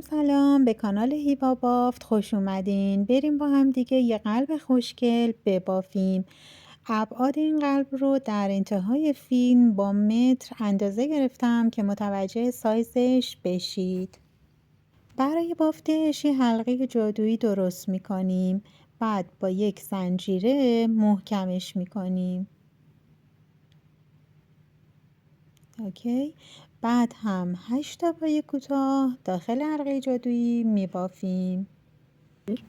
سلام به کانال هیوا بافت خوش اومدین. بریم با هم دیگه یه قلب خوشگل ببافیم. ابعاد این قلب رو در انتهای فیلم با متر اندازه گرفتم که متوجه سایزش بشید. برای بافتش یه حلقه جادویی درست میکنیم. بعد با یک زنجیره محکمش میکنیم. اوکی. بعد هم 8 تا پای کوتاه داخل حلقه جادویی میبافیم. 1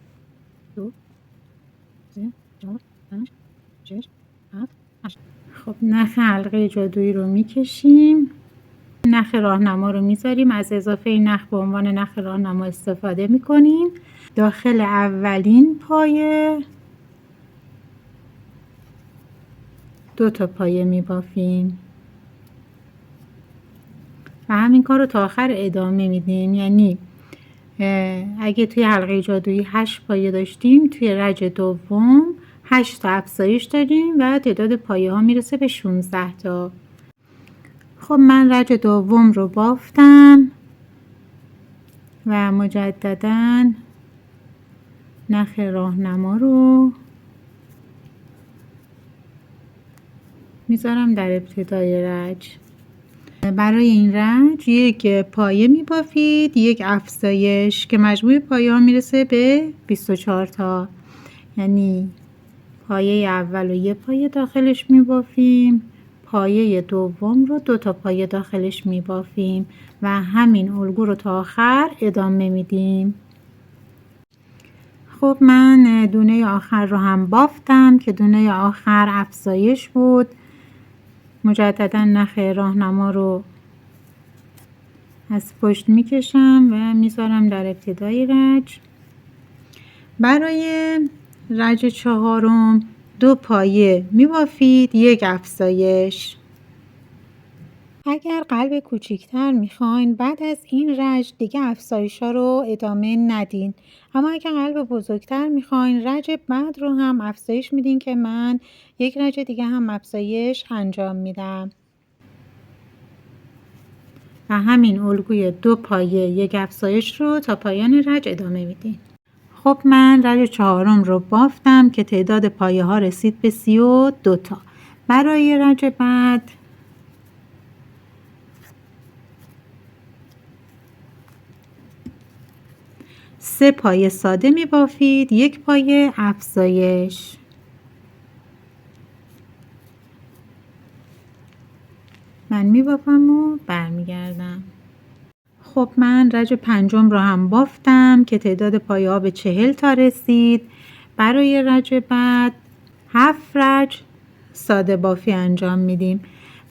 2 3 4 5 6 7 8. خب نخ حلقه جادویی رو میکشیم. نخ راهنما رو میذاریم. از اضافه این نخ به عنوان نخ راهنما استفاده میکنیم. داخل اولین پایه 2 تا پایه میبافیم و همین کار رو تا آخر ادامه میدیم. یعنی اگه توی حلقه جادویی 8 پایه داشتیم، توی رج دوم 8 تا افزایش داریم و تعداد پایه ها میرسه به 16 تا. خب من رج دوم رو بافتم و مجددا نخ راهنما رو میذارم در ابتدای رج. برای این رج یک پایه میبافید، یک افزایش که مجموع پایه ها میرسه به 24 تا. یعنی پایه اول و یه پایه داخلش میبافیم، پایه دوم رو 2 تا پایه داخلش میبافیم و همین الگو رو تا آخر ادامه میدیم. خب من دونه آخر رو هم بافتم که دونه آخر افزایش بود. مجددا نخ راهنما رو از پشت میکشم و میذارم در ابتدای رج. برای رج چهارم 2 پایه میبافید، یک افزایش. اگر قلب کوچیکتر میخواین بعد از این رج دیگه افزایش ها رو ادامه ندین، اما اگر قلب بزرگتر میخواین رج بعد رو هم افزایش میدین که من یک رج دیگه هم افزایش انجام میدم و همین الگوی 2 پایه یک افزایش رو تا پایان رج ادامه میدین. خب من رج چهارم رو بافتم که تعداد پایه ها رسید به 32 تا. برای رج بعد سه پایه ساده می بافید، یک پایه افزایش. من می بافم و برمیگردم. خب من رج پنجم رو هم بافتم که تعداد پایه ها به 40 تا رسید. برای رج بعد 7 رج ساده بافی انجام میدیم.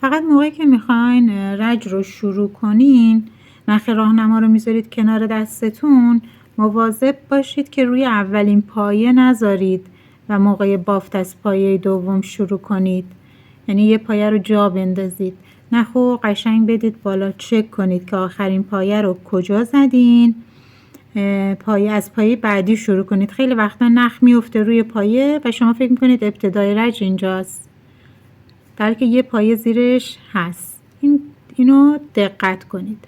فقط موقعی که میخواین رج رو شروع کنین نخ راهنما رو میذارید کنار دستتون، مواظب باشید که روی اولین پایه نذارید و موقع بافت از پایه دوم شروع کنید. یعنی یه پایه رو جا بندازید. نخو قشنگ بدید بالا، چک کنید که آخرین پایه رو کجا زدین. پایه از پایه بعدی شروع کنید. خیلی وقتا نخ میفته روی پایه و شما فکر میکنید ابتدای رج اینجاست، در که یه پایه زیرش هست. اینو دقت کنید.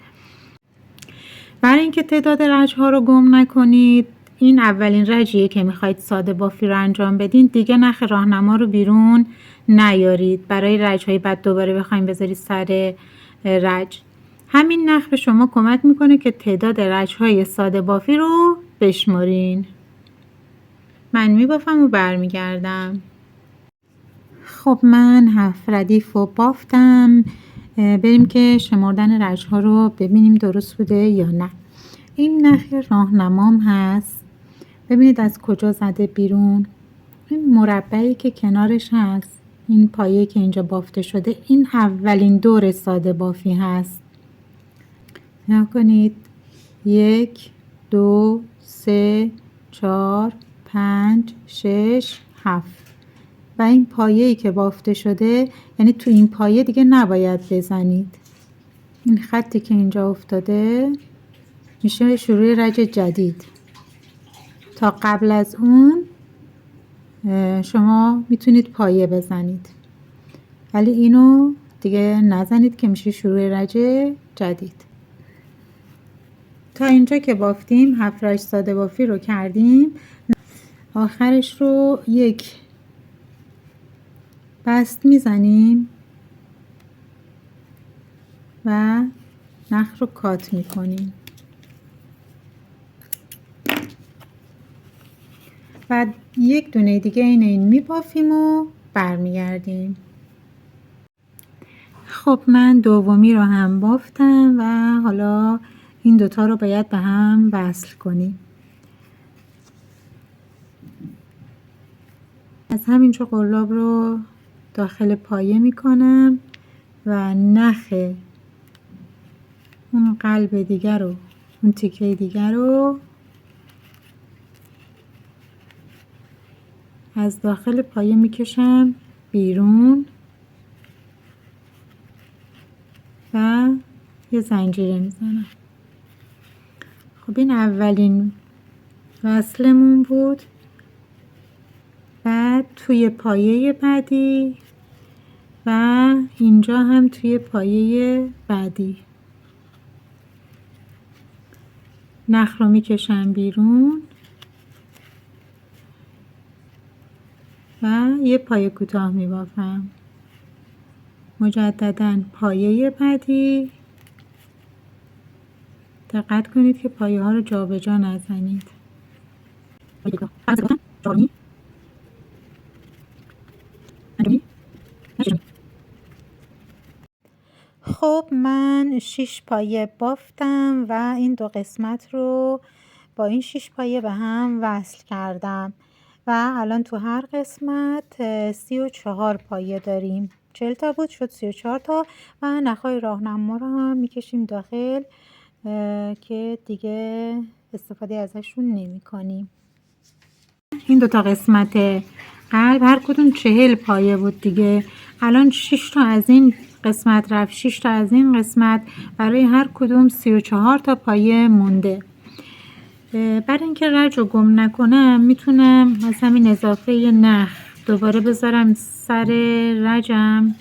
برای اینکه تعداد رج ها رو گم نکنید، این اولین رجیه که میخواید ساده بافی رو انجام بدین، دیگه نخ راهنما رو بیرون نیارید. برای رج های بعد دوباره بخواید بذارید سر رج. همین نخ به شما کمک میکنه که تعداد رج های ساده بافی رو بشمارین. من میبافم و برمیگردم. خب من 7 ردیف رو بافتم. بریم که شمردن رج ها رو ببینیم درست بوده یا نه. این نخ راهنمام هست. ببینید از کجا زده بیرون. این مربعی که کنارش هست، این پایه که اینجا بافته شده، این اولین دور ساده بافی هست. نگاه کنید. 1 2 3 4 5 6 7 و این پایه‌ای که بافته شده، یعنی تو این پایه دیگه نباید بزنید. این خطی که اینجا افتاده میشه شروع رج جدید. تا قبل از اون شما میتونید پایه بزنید، ولی اینو دیگه نزنید که میشه شروع رج جدید. تا اینجا که بافتیم 7 ساده بافی رو کردیم. آخرش رو یک بست میزنیم و نخ رو کات میکنیم و یک دونه دیگه این میبافیم و برمیگردیم. خب من دومی رو هم بافتم و حالا این دوتا رو باید به هم وصل کنیم. از همینجا قلاب رو داخل پایه میکنم و نخ اون قلب دیگر رو، اون تیکه دیگر رو از داخل پایه میکشم بیرون و یه زنجیره میزنم. خب این اولین وصلمون بود. بعد توی پایه بعدی و اینجا هم توی پایه بعدی نخ رو میکشم بیرون و یه پایه کوتاه میبافم. مجدداً پایه بعدی. دقت کنید که پایه ها رو جابجا نزنید. خب من 6 پایه بافتم و این دو قسمت رو با این 6 پایه به هم وصل کردم و الان تو هر قسمت 34 پایه داریم. 40 تا بود شد 34 تا و نخهای راهنما رو هم میکشیم داخل که دیگه استفاده ازشون نمی کنیم. این دوتا قسمت قلب هر کدوم 40 پایه بود دیگه. الان 6 تا از این قسمت رفت، 6 تا از این قسمت، برای هر کدوم 34 تا پایه مونده. برای اینکه رج رو گم نکنم میتونم از همین اضافه نخ دوباره بذارم سر رجم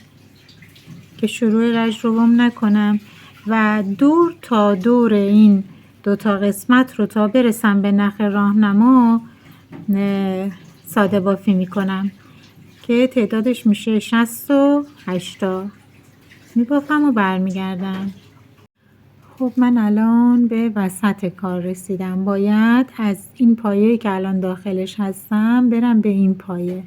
که شروع رج رو گم نکنم و دور تا دور این دوتا قسمت رو تا برسم به نخ راهنما ساده بافی میکنم که تعدادش میشه 68 تا. میبافم و برمیگردم. خب من الان به وسط کار رسیدم. باید از این پایه‌ای که الان داخلش هستم برم به این پایه.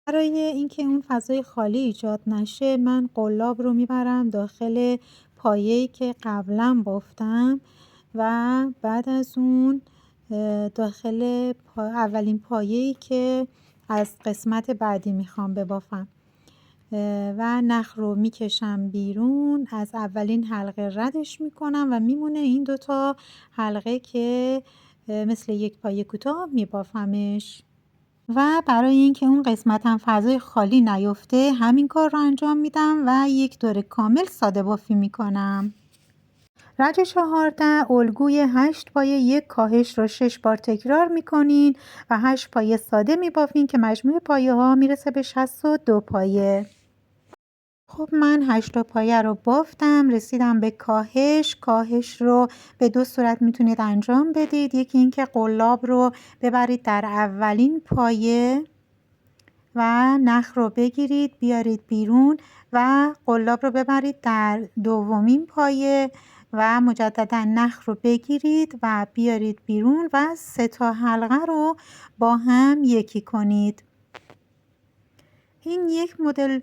برای اینکه اون فضای خالی ایجاد نشه من قلاب رو میبرم داخل پایه‌ای که قبلا بافتم و بعد از اون داخل اولین پایه‌ای که از قسمت بعدی میخوام ببافم و نخ رو میکشم بیرون، از اولین حلقه ردش میکنم و میمونه این دوتا حلقه که مثل یک پایه کوتاه میبافمش. و برای اینکه اون قسمت هم فضای خالی نیفته همین کار رو انجام میدم و یک دور کامل ساده بافی میکنم. رج 14 الگوی 8 پایه یک کاهش رو 6 بار تکرار میکنین و 8 پایه ساده میبافین که مجموع پایه ها میرسه به 62 پایه. خب من 8 پایه رو بافتم، رسیدم به کاهش. کاهش رو به دو صورت میتونید انجام بدید. یکی اینکه قلاب رو ببرید در اولین پایه و نخ رو بگیرید بیارید بیرون و قلاب رو ببرید در دومین پایه و مجددا نخ رو بگیرید و بیارید بیرون و 3 تا حلقه رو با هم یکی کنید. این یک مدل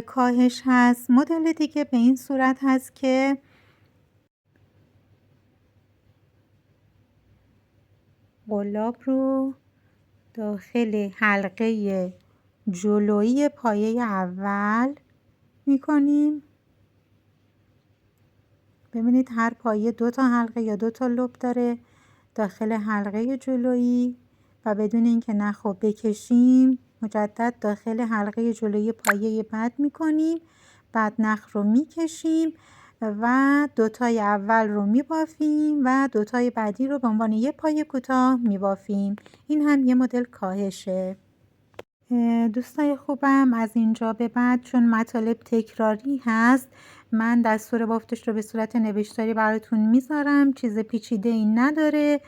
کاهش هست. مدل دیگه به این صورت هست که قلاب رو داخل حلقه جلویی پایه اول میکنیم. ببینید هر پایه 2 تا حلقه یا 2 تا لوب داره داخل حلقه جلویی و بدون اینکه نخ رو بکشیم مجدد داخل حلقه جلویی پایه بعد میکنیم. بعد نخ رو میکشیم و دوتای اول رو میبافیم و دوتای بعدی رو به عنوان یه پایه کوتاه میبافیم. این هم یه مدل کاهشه. دوستای خوبم، از اینجا به بعد چون مطالب تکراری هست من دستور بافتش رو به صورت نوشتاری براتون میذارم، چیز پیچیده این نداره.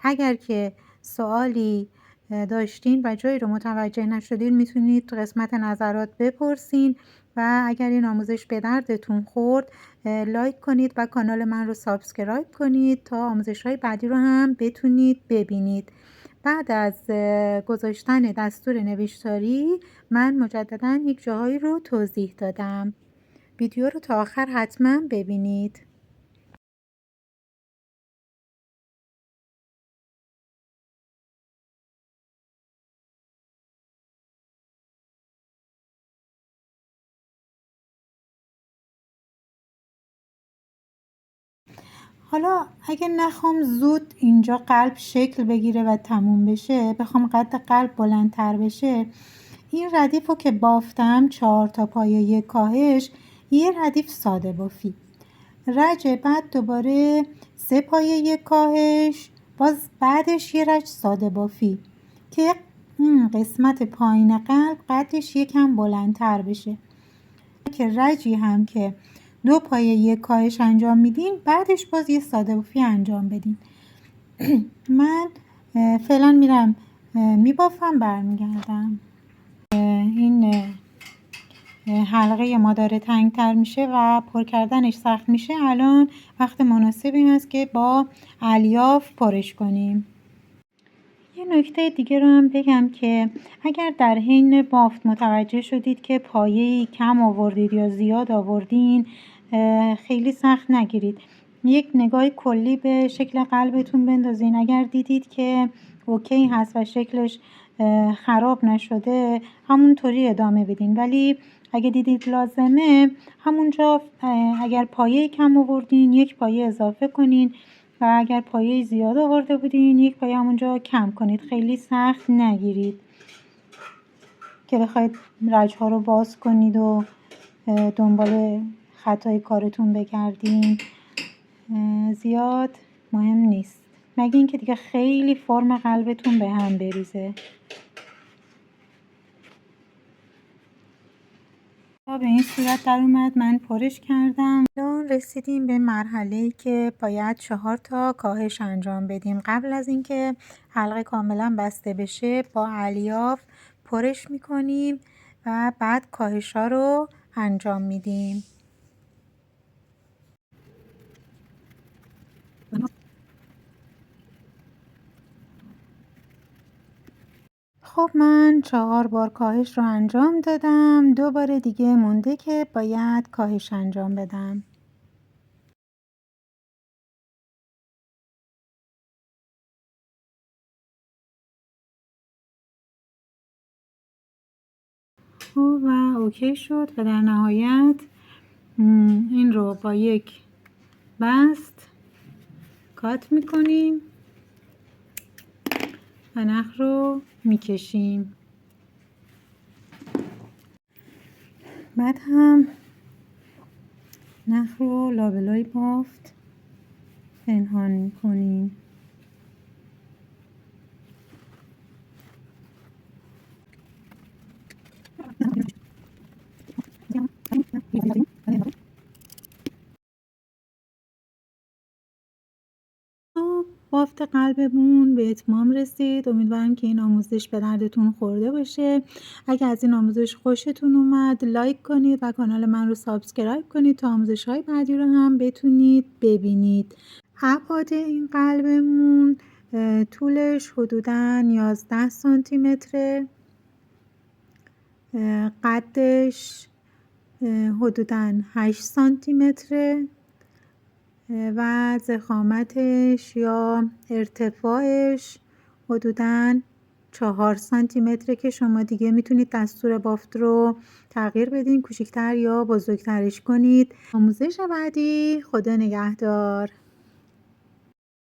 اگر که سوالی داشتین و جایی رو متوجه نشدین میتونید تو قسمت نظرات بپرسین و اگر این آموزش به دردتون خورد لایک کنید و کانال من رو سابسکرایب کنید تا آموزش های بعدی رو هم بتونید ببینید. بعد از گذاشتن دستور نوشتاری من مجددا یک جاهایی رو توضیح دادم. ویدیو رو تا آخر حتما ببینید. حالا اگه نخوام زود اینجا قلب شکل بگیره و تموم بشه، بخوام قد قلب بلندتر بشه، این ردیف رو که بافتم 4 تا پایه یک کاهش، یه ردیف ساده بافی رج، بعد دوباره 3 پایه یک کاهش، باز بعدش یه رج ساده بافی که این قسمت پایین قلب قدش یکم بلندتر بشه. که رجی هم که 2 پایه یک کاهش انجام میدین بعدش باز یه ساده بافی انجام بدین. من فعلا میرم میبافم برمیگردم. این حلقه ما داره تنگتر میشه و پر کردنش سخت میشه. الان وقت مناسبی هست که با الیاف پرش کنیم. یه نکته دیگه رو هم بگم که اگر در حین بافت متوجه شدید که پایه‌ای کم آوردید یا زیاد آوردین، خیلی سخت نگیرید، یک نگاه کلی به شکل قلبتون بندازین. اگر دیدید که اوکی هست و شکلش خراب نشده همونطوری ادامه بدین، ولی اگه دیدید لازمه همونجا اگر پایه کم آوردین یک پایه اضافه کنین و اگر پایه زیاد آورده بودین یک پایه همونجا کم کنید. خیلی سخت نگیرید که بخواید رج‌ها رو باز کنید و دنبال خطای کارتون بگردین. زیاد مهم نیست مگه اینکه دیگه خیلی فرم قلبتون به هم بریزه. به این صورت در اومد. من پرش کردم. الان رسیدیم به مرحله‌ای که باید 4 تا کاهش انجام بدیم. قبل از اینکه حلقه کاملا بسته بشه با الیاف پرش میکنیم و بعد کاهش ها رو انجام میدیم. خب من 4 بار کاهش رو انجام دادم. 2 بار دیگه مونده که باید کاهش انجام بدم. و اوکی شد و در نهایت این رو با یک بست کات میکنیم و نخ رو میکشیم. بعد هم نخ رو لابلای بافت پنهان میکنیم. بافت قلبمون به اتمام رسید. امیدوارم که این آموزش به دردتون خورده باشه. اگر از این آموزش خوشتون اومد لایک کنید و کانال من رو سابسکرایب کنید تا آموزش های بعدی رو هم بتونید ببینید. ابعاد این قلبمون طولش حدوداً 11 سانتی متره، قدش حدوداً 8 سانتی متره و ضخامتش یا ارتفاعش حدوداً 4 سانتی متره که شما دیگه میتونید دستور بافت رو تغییر بدین، کوچکتر یا بزرگترش کنید. آموزش بعدی، خدا نگهدار.